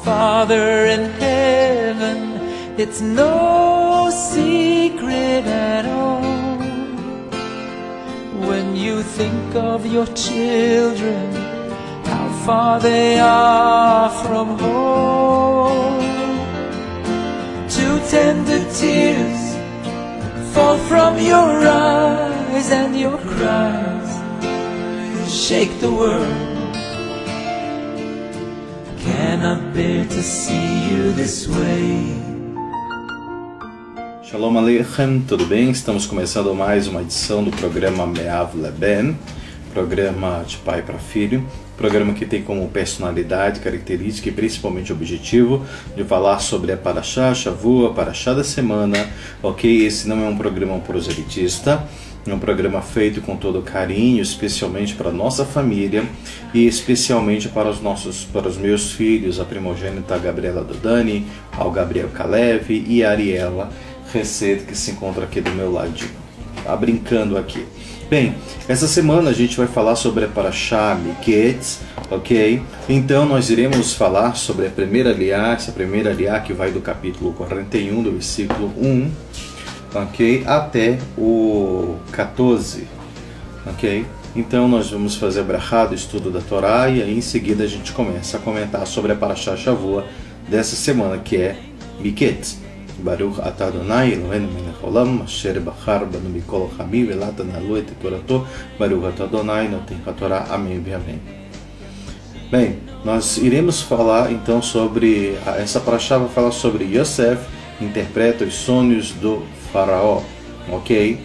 Father in heaven, it's no secret at all. When you think of your children, how far they are from home, two tender tears fall from your eyes, and your cries shake the world. Cannot bear to see you this way. Shalom Aleichem, tudo bem? Estamos começando mais uma edição do programa Me'av Leben, programa de pai para filho, programa que tem como personalidade, característica e principalmente objetivo de falar sobre a Parashá Shavua, a Parashá da semana, ok? Esse não é um programa proselitista, é um programa feito com todo carinho, especialmente para a nossa família e especialmente para os meus filhos, a primogênita Gabriela Dodani, ao Gabriel Kalev e a Ariela Reced, que se encontra aqui do meu ladinho. Tá brincando aqui. Bem, essa semana a gente vai falar sobre a Parashá Miketz, ok? Então nós iremos falar sobre a primeira aliá, essa primeira aliá que vai do capítulo 41, do versículo 1, ok? Até o 14, ok? Então nós vamos fazer a brachá do estudo da Torá e aí em seguida a gente começa a comentar sobre a Parashá Shavua dessa semana, que é Miketz. Baruch atah Adonai Eloheinu melech haolam asher bachar banu mikol chami velatan alu et torato Baruch atah Adonai noten hatorá. Amém e amém. Bem, nós iremos falar então sobre essa parashá, vai falar sobre Yosef interpreta os sonhos do faraó, ok?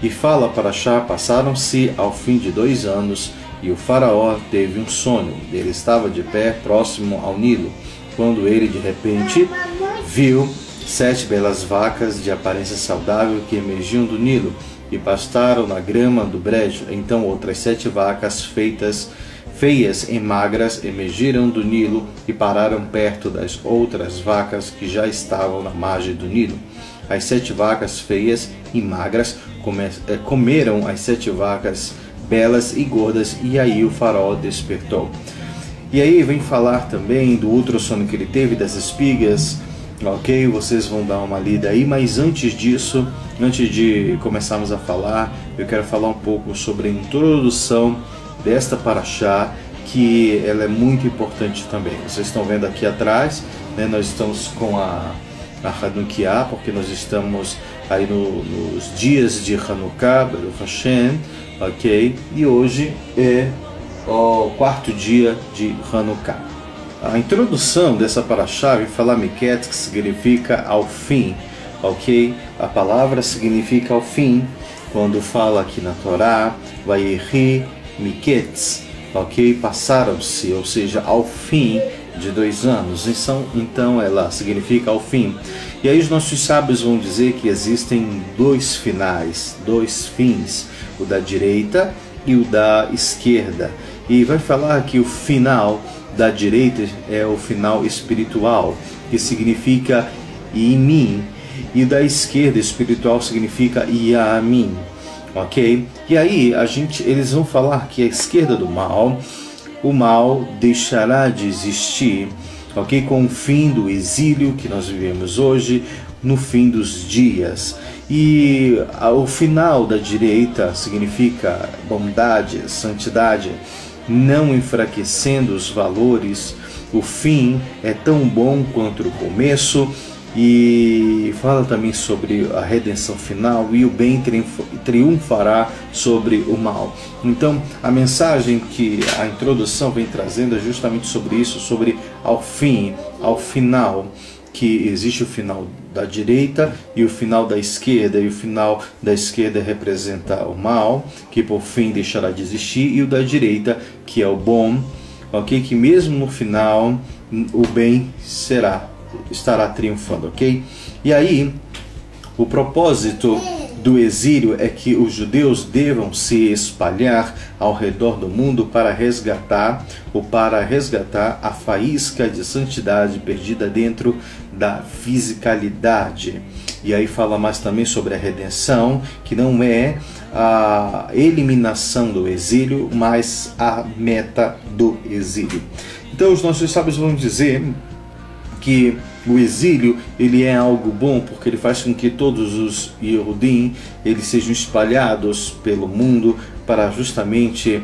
E fala parashá, passaram-se ao fim de 2 anos e o faraó teve um sonho. Ele estava de pé próximo ao Nilo, quando ele de repente viu 7 belas vacas de aparência saudável que emergiam do Nilo e pastaram na grama do brejo. Então outras 7 vacas feias e magras emergiram do Nilo e pararam perto das outras vacas que já estavam na margem do Nilo. As 7 vacas feias e magras comeram as 7 vacas belas e gordas, e aí o faraó despertou. E aí vem falar também do outro sono que ele teve, das espigas, ok? Vocês vão dar uma lida aí, mas antes disso, antes de começarmos a falar, eu quero falar um pouco sobre a introdução desta parashá, que ela é muito importante também. Vocês estão vendo aqui atrás, né, nós estamos com a Hanukkah, porque nós estamos aí nos dias de Hanukkah, Baruch Hashem, ok? E hoje é o 4º dia de Hanukkah. A introdução dessa parashá vai falar Miketz, que significa ao fim, ok? A palavra significa ao fim, quando fala aqui na Torá, Vayehi Miketz, ok? Passaram-se, ou seja, ao fim de 2 anos. Então ela significa ao fim. E aí os nossos sábios vão dizer que existem 2 finais, 2 fins, o da direita e o da esquerda. E vai falar que o final da direita é o final espiritual, que significa Imin, e da esquerda espiritual significa Yamin, ok? E aí eles vão falar que a esquerda do mal, o mal deixará de existir, ok? Com o fim do exílio que nós vivemos hoje, no fim dos dias. E o final da direita significa bondade, santidade, não enfraquecendo os valores. O fim é tão bom quanto o começo, e fala também sobre a redenção final, e o bem triunfará sobre o mal. Então a mensagem que a introdução vem trazendo é justamente sobre isso, sobre ao fim, ao final, que existe o final da direita e o final da esquerda, e o final da esquerda representa o mal, que por fim deixará de existir, e o da direita, que é o bom, ok? Que mesmo no final o bem estará triunfando, ok? E aí o propósito do exílio é que os judeus devam se espalhar ao redor do mundo para resgatar a faísca de santidade perdida dentro da fisicalidade. E aí fala mais também sobre a redenção, que não é a eliminação do exílio, mas a meta do exílio. Então os nossos sábios vão dizer que o exílio ele é algo bom porque ele faz com que todos os Yehudim eles sejam espalhados pelo mundo para justamente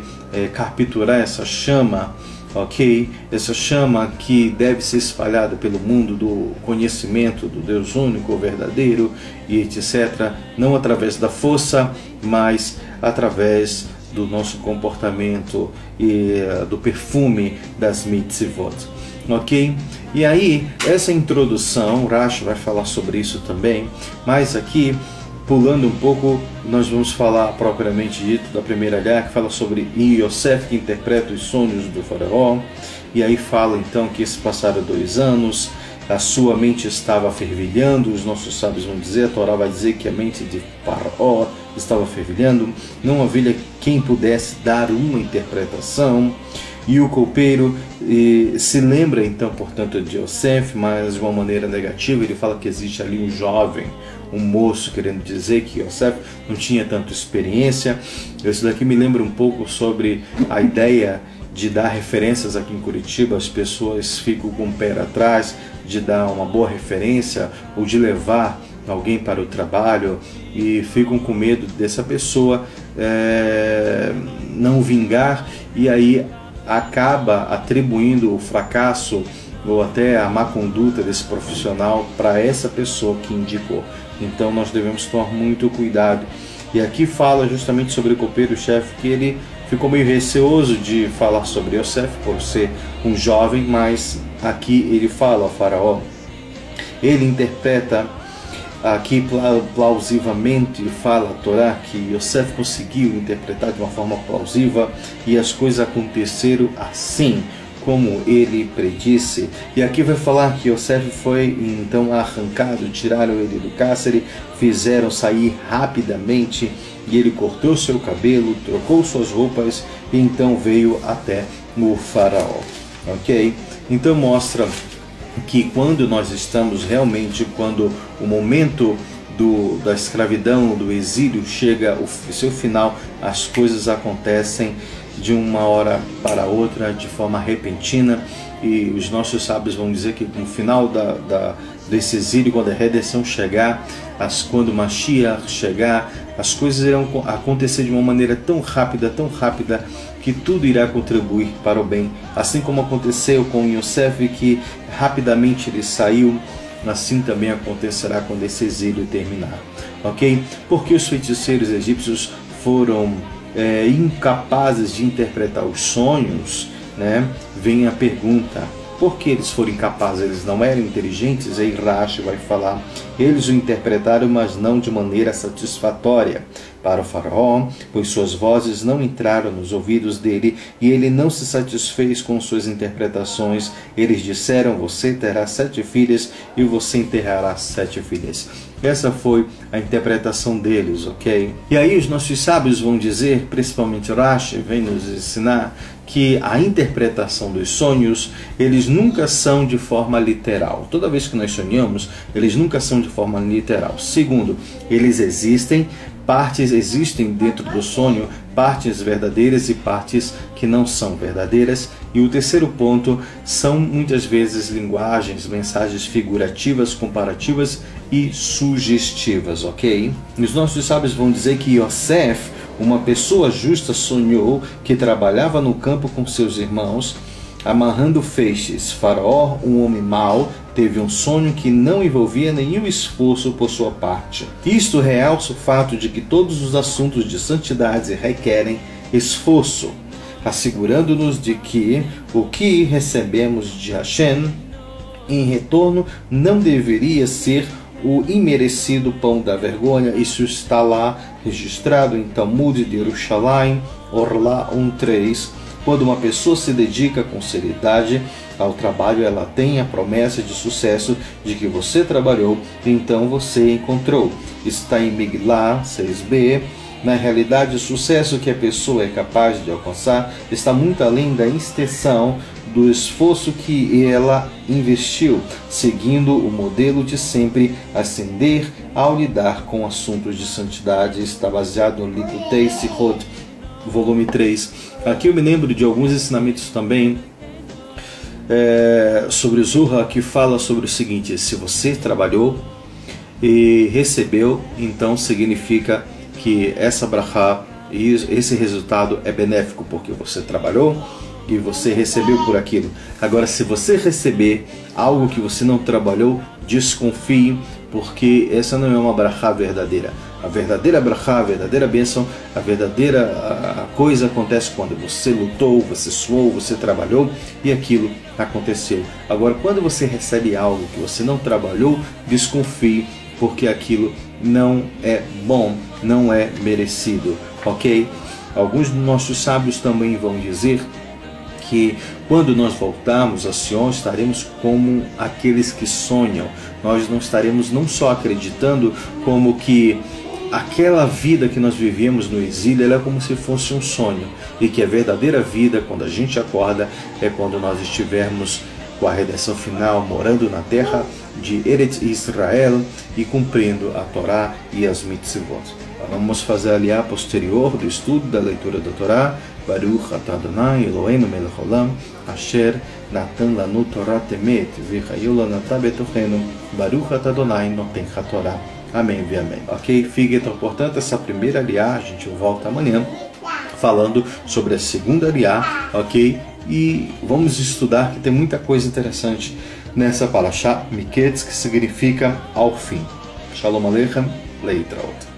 capturar essa chama, ok? Essa chama que deve ser espalhada pelo mundo do conhecimento do Deus único, verdadeiro e etc. Não através da força, mas através do nosso comportamento e do perfume das mitzvot. Ok? E aí, essa introdução, Rashi vai falar sobre isso também, mas aqui, pulando um pouco, nós vamos falar propriamente dito da primeira aliá, que fala sobre Yosef, que interpreta os sonhos do faraó, e aí fala então que se passaram 2 anos, a sua mente estava fervilhando, os nossos sábios vão dizer, a Torá vai dizer que a mente de Faraó estava fervilhando, não havia quem pudesse dar uma interpretação. E o copeiro se lembra então, portanto, de Yosef, mas de uma maneira negativa. Ele fala que existe ali um jovem, um moço, querendo dizer que Yosef não tinha tanta experiência. Isso daqui me lembra um pouco sobre a ideia de dar referências aqui em Curitiba. As pessoas ficam com o pé atrás de dar uma boa referência ou de levar alguém para o trabalho e ficam com medo dessa pessoa não vingar, e aí acaba atribuindo o fracasso ou até a má conduta desse profissional para essa pessoa que indicou. Então nós devemos tomar muito cuidado. E aqui fala justamente sobre o copeiro-chefe, que ele ficou meio receoso de falar sobre Yosef por ser um jovem, mas aqui ele fala ao faraó, ele interpreta aqui plausivamente, fala a Torá que Yosef conseguiu interpretar de uma forma plausível e as coisas aconteceram assim como ele predisse. E aqui vai falar que Yosef foi então arrancado, tiraram ele do cárcere, fizeram sair rapidamente, e ele cortou seu cabelo, trocou suas roupas e então veio até o faraó. Ok? Então mostra que quando nós estamos realmente, quando o momento da escravidão, do exílio chega ao seu final, as coisas acontecem de uma hora para outra, de forma repentina, e os nossos sábios vão dizer que no final desse exílio, quando a redenção chegar, quando o Mashiach chegar, as coisas irão acontecer de uma maneira tão rápida, que tudo irá contribuir para o bem. Assim como aconteceu com Yosef, que rapidamente ele saiu, assim também acontecerá quando esse exílio terminar. Ok? Porque os feiticeiros egípcios foram incapazes de interpretar os sonhos, né? Vem a pergunta: por que eles foram incapazes? Eles não eram inteligentes? Aí Rashi vai falar: eles o interpretaram, mas não de maneira satisfatória para o faraó, pois suas vozes não entraram nos ouvidos dele, e ele não se satisfez com suas interpretações. Eles disseram: você terá 7 filhas e você enterrará 7 filhas. Essa foi a interpretação deles, ok? E aí os nossos sábios vão dizer, principalmente Rashi, vem nos ensinar que a interpretação dos sonhos, eles nunca são de forma literal. Toda vez que nós sonhamos, eles nunca são de forma literal. Segundo, eles existem dentro do sonho, partes verdadeiras e partes que não são verdadeiras. E o terceiro ponto são muitas vezes linguagens, mensagens figurativas, comparativas e sugestivas, ok? E os nossos sábios vão dizer que Yosef, uma pessoa justa, sonhou que trabalhava no campo com seus irmãos, amarrando feixes. Faraó, um homem mau, teve um sonho que não envolvia nenhum esforço por sua parte. Isto realça o fato de que todos os assuntos de santidade requerem esforço, assegurando-nos de que o que recebemos de Hashem em retorno não deveria ser o imerecido pão da vergonha. Isso está lá registrado em Talmud de Yerushalayim, Orlá 1.3. Quando uma pessoa se dedica com seriedade ao trabalho, ela tem a promessa de sucesso de que você trabalhou, então você encontrou. Está em Miglah 6b. Na realidade, o sucesso que a pessoa é capaz de alcançar está muito além da extensão do esforço que ela investiu, seguindo o modelo de sempre ascender ao lidar com assuntos de santidade. Está baseado no Likutei Sihot, volume 3. Aqui eu me lembro de alguns ensinamentos também sobre Zuha, que fala sobre o seguinte: se você trabalhou e recebeu, então significa que essa brachá e esse resultado é benéfico, porque você trabalhou e você recebeu por aquilo. Agora, se você receber algo que você não trabalhou, desconfie, porque essa não é uma brachá verdadeira. A verdadeira brachá, a verdadeira bênção, a verdadeira coisa acontece quando você lutou, você suou, você trabalhou e aquilo aconteceu. Agora, quando você recebe algo que você não trabalhou, desconfie, porque aquilo não é bom, não é merecido, ok? Alguns dos nossos sábios também vão dizer que quando nós voltarmos a Sion, estaremos como aqueles que sonham. Nós não estaremos não só acreditando, como que aquela vida que nós vivíamos no exílio, ela é como se fosse um sonho, e que a verdadeira vida, quando a gente acorda, é quando nós estivermos com a redenção final, morando na terra de Eretz Israel e cumprindo a Torá e as mitzvot. Vamos fazer a liá posterior do estudo da leitura da Torá. Baruch atah Adonai Eloheinu melech haolam asher natan lanu Torah temet v'chayu lanatah betochenu Baruch atah Adonai noten haTorah. Amém e amém. Ok? Fica então, portanto, essa primeira liá. A gente volta amanhã falando sobre a segunda liá, ok? E vamos estudar, que tem muita coisa interessante nessa parashá Miketz, que significa ao fim. Shalom Aleichem, Leitraot.